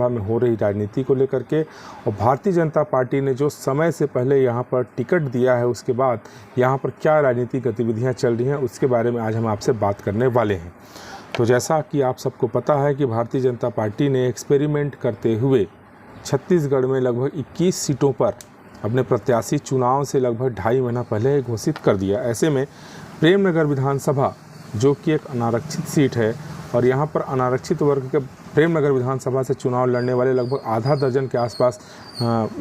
में हो रही राजनीति को लेकर के, और भारतीय जनता पार्टी ने जो समय से पहले यहाँ पर टिकट दिया है उसके बाद यहाँ पर क्या राजनीतिक गतिविधियाँ चल रही हैं उसके बारे में आज हम आपसे बात करने वाले हैं। तो जैसा कि आप सबको पता है कि भारतीय जनता पार्टी ने एक्सपेरिमेंट करते हुए छत्तीसगढ़ में लगभग 21 सीटों पर अपने प्रत्याशी चुनाव से लगभग 2.5 महीना पहले घोषित कर दिया। ऐसे में प्रेमनगर विधानसभा जो कि एक अनारक्षित सीट है, और यहाँ पर अनारक्षित वर्ग के प्रेमनगर विधानसभा से चुनाव लड़ने वाले लगभग आधा दर्जन के आसपास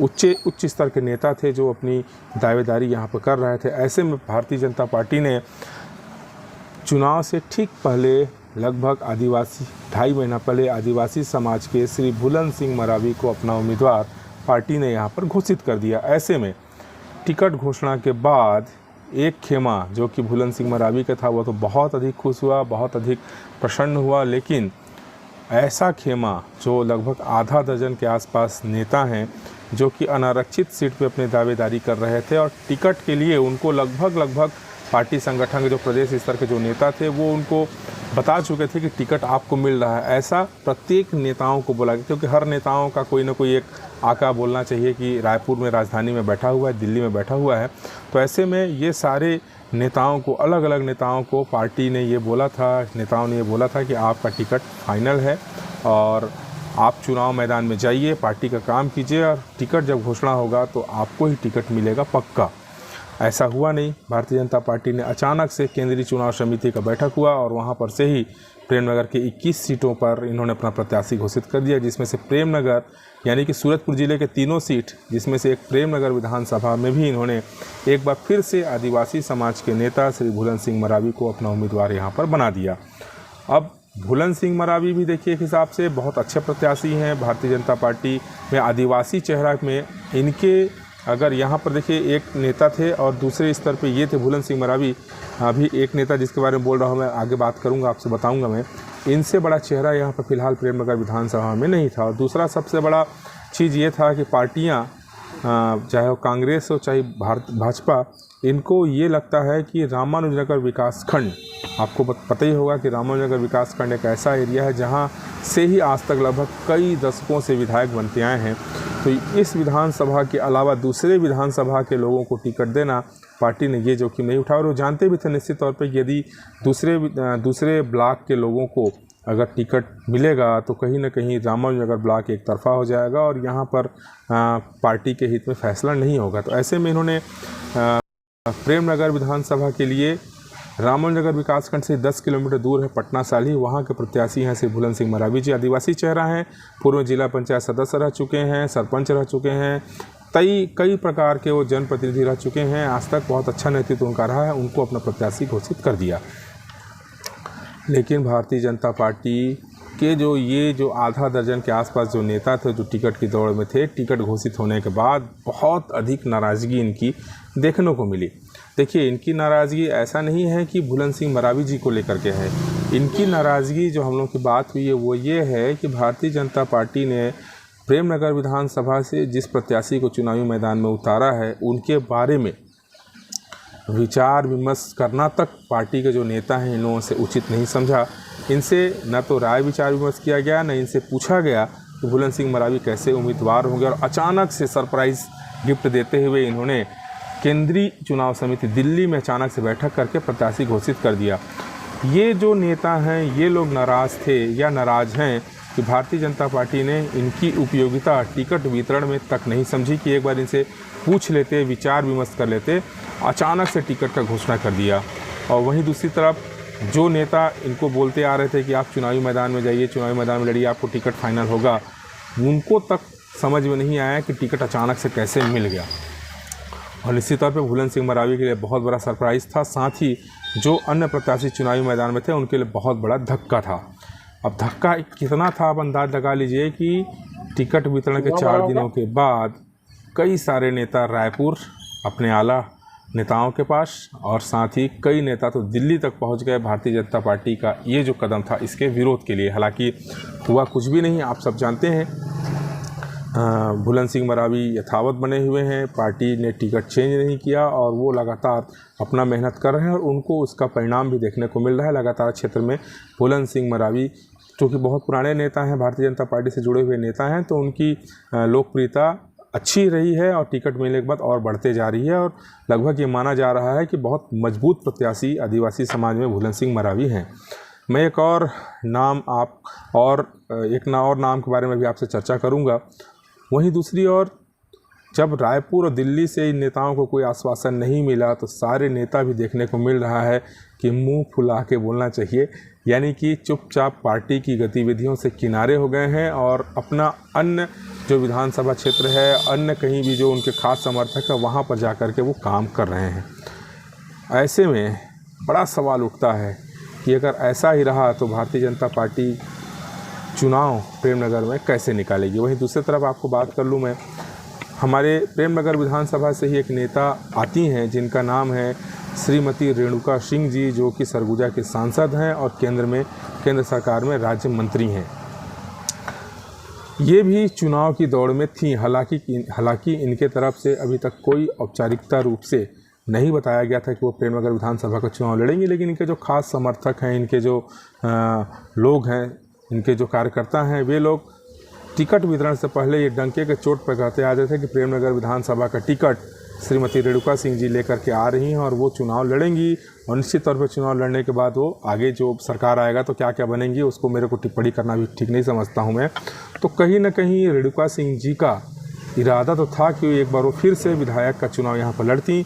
उच्च स्तर के नेता थे जो अपनी दावेदारी यहाँ पर कर रहे थे। ऐसे में भारतीय जनता पार्टी ने चुनाव से ठीक पहले लगभग 2.5 महीना पहले आदिवासी समाज के श्री भूलन सिंह मरावी को अपना उम्मीदवार पार्टी ने यहाँ पर घोषित कर दिया। ऐसे में टिकट घोषणा के बाद एक खेमा जो कि भूलन सिंह मरावी का था वो तो बहुत अधिक खुश हुआ, बहुत अधिक प्रसन्न हुआ, लेकिन ऐसा खेमा जो लगभग आधा दर्जन के आसपास नेता हैं जो कि अनारक्षित सीट पे अपनी दावेदारी कर रहे थे, और टिकट के लिए उनको लगभग पार्टी संगठन के जो प्रदेश स्तर के जो नेता थे वो उनको बता चुके थे कि टिकट आपको मिल रहा है। ऐसा प्रत्येक नेताओं को बोला गया, क्योंकि हर नेताओं का कोई ना कोई एक आका बोलना चाहिए कि रायपुर में राजधानी में बैठा हुआ है, दिल्ली में बैठा हुआ है। तो ऐसे में ये सारे नेताओं को, अलग अलग नेताओं को पार्टी ने ये बोला था, नेताओं ने ये बोला था कि आपका टिकट फाइनल है और आप चुनाव मैदान में जाइए, पार्टी का काम कीजिए, और टिकट जब घोषणा होगा तो आपको ही टिकट मिलेगा पक्का। ऐसा हुआ नहीं। भारतीय जनता पार्टी ने अचानक से केंद्रीय चुनाव समिति का बैठक हुआ और वहां पर से ही प्रेमनगर के 21 सीटों पर इन्होंने अपना प्रत्याशी घोषित कर दिया, जिसमें से प्रेमनगर यानी कि सूरजपुर जिले के 3 सीट, जिसमें से एक प्रेमनगर विधानसभा में भी इन्होंने एक बार फिर से आदिवासी समाज के नेता श्री भूलन सिंह मरावी को अपना उम्मीदवार यहाँ पर बना दिया। अब भूलन सिंह मरावी भी देखिए एक हिसाब से बहुत अच्छे प्रत्याशी हैं। भारतीय जनता पार्टी में आदिवासी चेहरा में इनके, अगर यहाँ पर देखिए एक नेता थे और दूसरे स्तर पे ये थे भूलन सिंह मरावी, अभी एक नेता जिसके बारे में बोल रहा हूँ मैं, आगे बात करूँगा, आपसे बताऊँगा मैं। इनसे बड़ा चेहरा यहाँ पर फिलहाल प्रेमनगर विधानसभा में नहीं था। और दूसरा सबसे बड़ा चीज़ ये था कि पार्टियाँ, चाहे वो कांग्रेस हो चाहे भाजपा, इनको ये लगता है कि रामानुजनगर विकासखंड, आपको पता ही होगा कि रामानुजनगर विकासखंड एक ऐसा एरिया है जहाँ से ही आज तक लगभग कई दशकों से विधायक बनते आए हैं। तो इस विधानसभा के अलावा दूसरे विधानसभा के लोगों को टिकट देना, पार्टी ने ये जोखिम नहीं उठाया, और वो जानते भी थे निश्चित तौर पे यदि दूसरे ब्लॉक के लोगों को अगर टिकट मिलेगा तो कहीं ना कहीं रामानुजनगर ब्लॉक एक तरफा हो जाएगा और यहाँ पर पार्टी के हित में फैसला नहीं होगा। तो ऐसे में इन्होंने प्रेमनगर विधानसभा के लिए रामानुजनगर विकासखंड से 10 किलोमीटर दूर है पटना साली, वहाँ के प्रत्याशी हैं श्री भूलन सिंह मरावी जी। आदिवासी चेहरा हैं, पूर्व जिला पंचायत सदस्य रह चुके हैं, सरपंच रह चुके हैं, कई प्रकार के वो जनप्रतिनिधि रह चुके हैं। आज तक बहुत अच्छा नेतृत्व उनका रहा है, उनको अपना प्रत्याशी घोषित कर दिया। लेकिन भारतीय जनता पार्टी के जो आधा दर्जन के आसपास जो नेता थे जो टिकट की दौड़ में थे, टिकट घोषित होने के बाद बहुत अधिक नाराज़गी इनकी देखने को मिली। देखिए, इनकी नाराज़गी ऐसा नहीं है कि भूलन सिंह मरावी जी को लेकर के है। इनकी नाराज़गी जो हम लोग की बात हुई है वो ये है कि भारतीय जनता पार्टी ने प्रेमनगर विधानसभा से जिस प्रत्याशी को चुनावी मैदान में उतारा है उनके बारे में विचार विमर्श करना तक पार्टी के जो नेता हैं इन लोगों से उचित नहीं समझा। इनसे न तो राय विचार विमर्श किया गया, न इनसे पूछा गया कि भूलन सिंह मरावी कैसे उम्मीदवार होंगे, और अचानक से सरप्राइज़ गिफ्ट देते हुए इन्होंने केंद्रीय चुनाव समिति दिल्ली में अचानक से बैठक करके प्रत्याशी घोषित कर दिया। ये जो नेता हैं ये लोग नाराज़ थे या नाराज़ हैं कि भारतीय जनता पार्टी ने इनकी उपयोगिता टिकट वितरण में तक नहीं समझी कि एक बार इनसे पूछ लेते, विचार विमर्श कर लेते, अचानक से टिकट का घोषणा कर दिया। और वहीं दूसरी तरफ जो नेता इनको बोलते आ रहे थे कि आप चुनावी मैदान में जाइए, चुनावी मैदान में लड़िए, आपको टिकट फाइनल होगा, उनको तक समझ में नहीं आया कि टिकट अचानक से कैसे मिल गया। और निश्चित तौर पे भूलन सिंह मरावी के लिए बहुत बड़ा सरप्राइज़ था, साथ ही जो अन्य प्रत्याशी चुनावी मैदान में थे उनके लिए बहुत बड़ा धक्का था। अब धक्का कितना था आप अंदाज़ लगा लीजिए कि टिकट वितरण के 4 दिनों के बाद कई सारे नेता रायपुर अपने आला नेताओं के पास, और साथ ही कई नेता तो दिल्ली तक पहुंच गए भारतीय जनता पार्टी का ये जो कदम था इसके विरोध के लिए। हालांकि हुआ कुछ भी नहीं, आप सब जानते हैं भूलन सिंह मरावी यथावत बने हुए हैं, पार्टी ने टिकट चेंज नहीं किया और वो लगातार अपना मेहनत कर रहे हैं और उनको उसका परिणाम भी देखने को मिल रहा है। लगातार क्षेत्र में भूलन सिंह मरावी क्योंकि बहुत पुराने नेता हैं, भारतीय जनता पार्टी से जुड़े हुए नेता हैं, तो उनकी लोकप्रियता अच्छी रही है और टिकट मिलने के बाद और बढ़ते जा रही है। और लगभग ये माना जा रहा है कि बहुत मजबूत प्रत्याशी आदिवासी समाज में भूलन सिंह मरावी हैं। मैं एक और नाम नाम के बारे में भी आपसे चर्चा करूंगा। वहीं दूसरी ओर जब रायपुर और दिल्ली से इन नेताओं को कोई आश्वासन नहीं मिला तो सारे नेता भी देखने को मिल रहा है कि मुंह फुला के बोलना चाहिए, यानी कि चुपचाप पार्टी की गतिविधियों से किनारे हो गए हैं और अपना अन्य जो विधानसभा क्षेत्र है, अन्य कहीं भी जो उनके खास समर्थक है, वहाँ पर जा कर के वो काम कर रहे हैं। ऐसे में बड़ा सवाल उठता है कि अगर ऐसा ही रहा तो भारतीय जनता पार्टी चुनाव प्रेमनगर में कैसे निकालेगी। वहीं दूसरी तरफ आपको बात कर लूँ मैं, हमारे प्रेमनगर विधानसभा से ही एक नेता आती हैं जिनका नाम है श्रीमती रेणुका सिंह जी, जो कि सरगुजा के सांसद हैं और केंद्र सरकार में राज्य मंत्री हैं। ये भी चुनाव की दौड़ में थी। हालांकि इनके तरफ से अभी तक कोई औपचारिकता रूप से नहीं बताया गया था कि वो प्रेमनगर विधानसभा का चुनाव लड़ेंगे, लेकिन इनके जो खास समर्थक हैं, इनके जो लोग हैं, इनके जो कार्यकर्ता हैं, वे लोग टिकट वितरण से पहले ये डंके के चोट पर कहते आ रहे थे कि प्रेमनगर विधानसभा का टिकट श्रीमती रेणुका सिंह जी लेकर के आ रही हैं और वो चुनाव लड़ेंगी और निश्चित तौर पर चुनाव लड़ने के बाद वो आगे जो सरकार आएगा तो क्या क्या बनेंगी उसको मेरे को टिप्पणी करना भी ठीक नहीं समझता हूँ मैं। तो कहीं ना कहीं रेणुका सिंह जी का इरादा तो था कि एक बार वो फिर से विधायक का चुनाव यहाँ पर लड़ती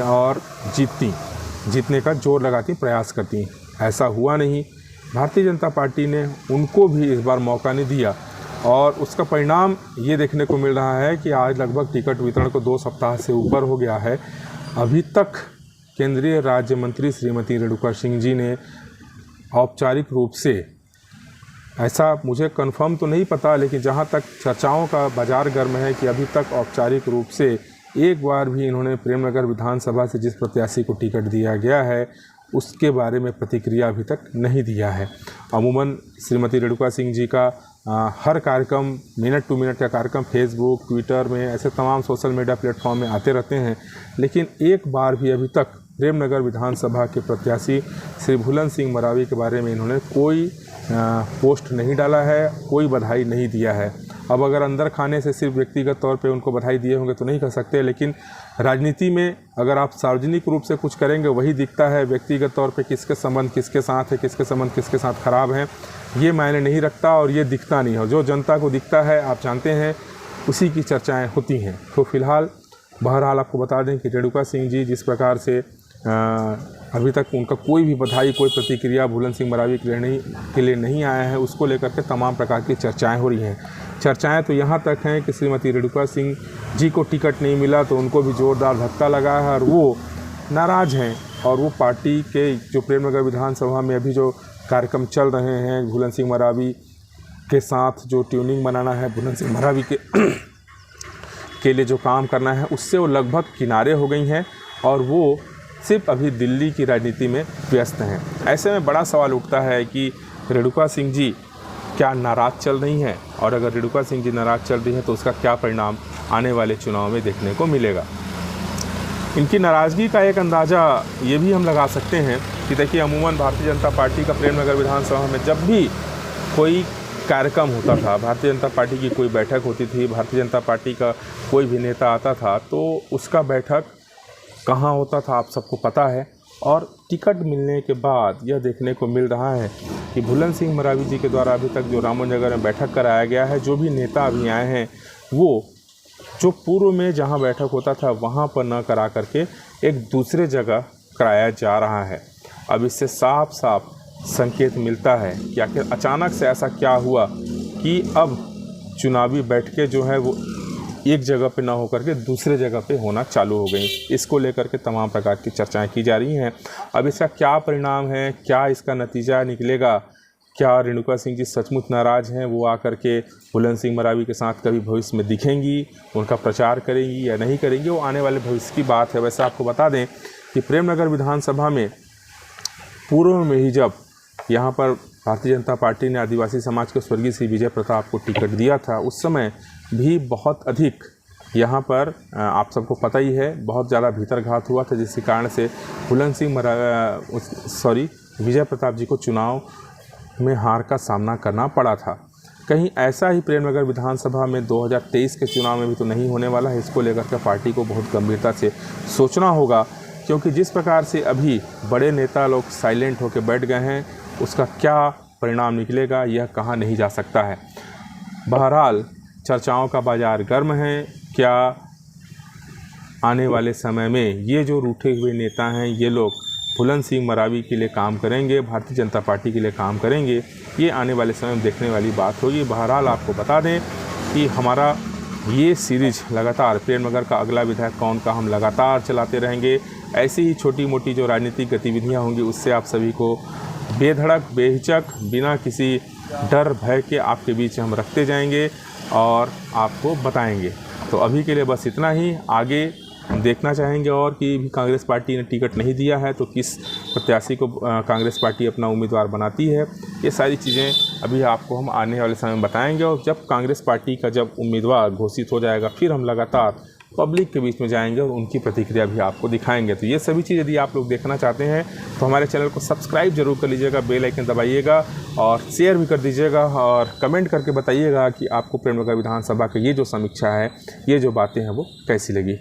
और जीतने का जोर लगाती, प्रयास करती। ऐसा हुआ नहीं। भारतीय जनता पार्टी ने उनको भी इस बार मौका नहीं दिया और उसका परिणाम ये देखने को मिल रहा है कि आज लगभग टिकट वितरण को 2 सप्ताह से ऊपर हो गया है। अभी तक केंद्रीय राज्य मंत्री श्रीमती रेणुका सिंह जी ने औपचारिक रूप से, ऐसा मुझे कंफर्म तो नहीं पता, लेकिन जहां तक चर्चाओं का बाजार गर्म है कि अभी तक औपचारिक रूप से एक बार भी इन्होंने प्रेमनगर विधानसभा से जिस प्रत्याशी को टिकट दिया गया है उसके बारे में प्रतिक्रिया अभी तक नहीं दिया है। अमूमन श्रीमती रेणुका सिंह जी का हर कार्यक्रम, मिनट टू मिनट का कार्यक्रम फेसबुक, ट्विटर में, ऐसे तमाम सोशल मीडिया प्लेटफॉर्म में आते रहते हैं, लेकिन एक बार भी अभी तक प्रेमनगर विधानसभा के प्रत्याशी श्री भूलन सिंह मरावी के बारे में इन्होंने कोई पोस्ट नहीं डाला है, कोई बधाई नहीं दिया है। अब अगर अंदर खाने से सिर्फ व्यक्तिगत तौर पे उनको बधाई दिए होंगे तो नहीं कर सकते, लेकिन राजनीति में अगर आप सार्वजनिक रूप से कुछ करेंगे वही दिखता है। व्यक्तिगत तौर पे किसके संबंध किसके साथ है, किसके संबंध किसके साथ खराब हैं, ये मायने नहीं रखता और ये दिखता नहीं है। जो जनता को दिखता है, आप जानते हैं, उसी की चर्चाएँ होती हैं। तो फिलहाल बहरहाल आपको बता दें कि रेणुका सिंह जी जिस प्रकार से अभी तक उनका कोई भी बधाई, कोई प्रतिक्रिया भूलन सिंह मरावी के लिए नहीं आया है, उसको लेकर के तमाम प्रकार की चर्चाएं हो रही हैं। चर्चाएं तो यहाँ तक हैं कि श्रीमती रेणुका सिंह जी को टिकट नहीं मिला तो उनको भी जोरदार धक्का लगा है और वो नाराज़ हैं और वो पार्टी के जो प्रेमनगर विधानसभा में अभी जो कार्यक्रम चल रहे हैं, भूलन सिंह मरावी के साथ जो ट्यूनिंग बनाना है, भूलन सिंह मरावी के लिए जो काम करना है, उससे वो लगभग किनारे हो गई हैं और वो सिर्फ अभी दिल्ली की राजनीति में व्यस्त हैं। ऐसे में बड़ा सवाल उठता है कि रेणुका सिंह जी क्या नाराज़ चल रही हैं, और अगर रेणुका सिंह जी नाराज़ चल रही है तो उसका क्या परिणाम आने वाले चुनाव में देखने को मिलेगा। इनकी नाराज़गी का एक अंदाज़ा ये भी हम लगा सकते हैं कि देखिए, अमूमन भारतीय जनता पार्टी का प्रेमनगर विधानसभा में जब भी कोई कार्यक्रम होता था, भारतीय जनता पार्टी की कोई बैठक होती थी, भारतीय जनता पार्टी का कोई भी नेता आता था तो उसका बैठक कहाँ होता था आप सबको पता है। और टिकट मिलने के बाद यह देखने को मिल रहा है कि भूलन सिंह मरावी जी के द्वारा अभी तक जो रामनगर में बैठक कराया गया है, जो भी नेता अभी आए हैं, वो जो पूर्व में जहां बैठक होता था वहां पर न करा करके एक दूसरे जगह कराया जा रहा है। अब इससे साफ साफ संकेत मिलता है कि आखिर अचानक से ऐसा क्या हुआ कि अब चुनावी बैठकें जो है वो एक जगह पे ना होकर के दूसरे जगह पे होना चालू हो गई। इसको लेकर के तमाम प्रकार की चर्चाएं की जा रही हैं। अब इसका क्या परिणाम है, क्या इसका नतीजा निकलेगा, क्या रेणुका सिंह जी सचमुच नाराज़ हैं, वो आकर के भूलन सिंह मरावी के साथ कभी भविष्य में दिखेंगी, उनका प्रचार करेंगी या नहीं करेंगी, वो आने वाले भविष्य की बात है। वैसे आपको बता दें कि प्रेमनगर विधानसभा में पूर्व में ही जब यहाँ पर भारतीय जनता पार्टी ने आदिवासी समाज के स्वर्गीय श्री विजय प्रताप को टिकट दिया था, उस समय भी बहुत अधिक यहाँ पर आप सबको पता ही है बहुत ज़्यादा भीतरघात हुआ था, जिसके कारण से भूलन सिंह विजय प्रताप जी को चुनाव में हार का सामना करना पड़ा था। कहीं ऐसा ही प्रेमनगर विधानसभा में 2023 के चुनाव में भी तो नहीं होने वाला है। इसको लेकर के पार्टी को बहुत गंभीरता से सोचना होगा, क्योंकि जिस प्रकार से अभी बड़े नेता लोग साइलेंट होकर बैठ गए हैं, उसका क्या परिणाम निकलेगा यह कहा नहीं जा सकता है। बहरहाल चर्चाओं का बाज़ार गर्म है। क्या आने वाले समय में ये जो रूठे हुए नेता हैं, ये लोग बुलंद सिंह मरावी के लिए काम करेंगे, भारतीय जनता पार्टी के लिए काम करेंगे, ये आने वाले समय में देखने वाली बात होगी। बहरहाल आपको बता दें कि हमारा ये सीरीज लगातार प्रेमनगर का अगला विधायक कौन का हम लगातार चलाते रहेंगे। ऐसी ही छोटी मोटी जो राजनीतिक गतिविधियां होंगी उससे आप सभी को बेधड़क बेहिचक बिना किसी डर भय के आपके बीच हम रखते जाएंगे और आपको बताएंगे। तो अभी के लिए बस इतना ही। आगे हम देखना चाहेंगे और कि भी कांग्रेस पार्टी ने टिकट नहीं दिया है तो किस प्रत्याशी को कांग्रेस पार्टी अपना उम्मीदवार बनाती है। ये सारी चीज़ें अभी आपको हम आने वाले समय में बताएंगे और जब कांग्रेस पार्टी का जब उम्मीदवार घोषित हो जाएगा फिर हम लगातार पब्लिक के बीच में जाएंगे और उनकी प्रतिक्रिया भी आपको दिखाएंगे। तो ये सभी चीज़ यदि आप लोग देखना चाहते हैं तो हमारे चैनल को सब्सक्राइब जरूर कर लीजिएगा, बेल आइकन दबाइएगा और शेयर भी कर दीजिएगा और कमेंट करके बताइएगा कि आपको प्रेमनगर विधानसभा की ये जो समीक्षा है, ये जो बातें हैं वो कैसी लगी।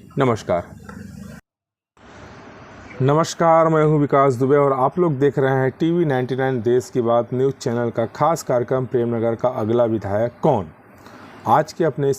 नमस्कार, मैं हूं विकास दुबे और आप लोग देख रहे हैं टीवी 99 देश की बात न्यूज़ चैनल का खास कार्यक्रम प्रेमनगर का अगला विधायक कौन। आज के अपने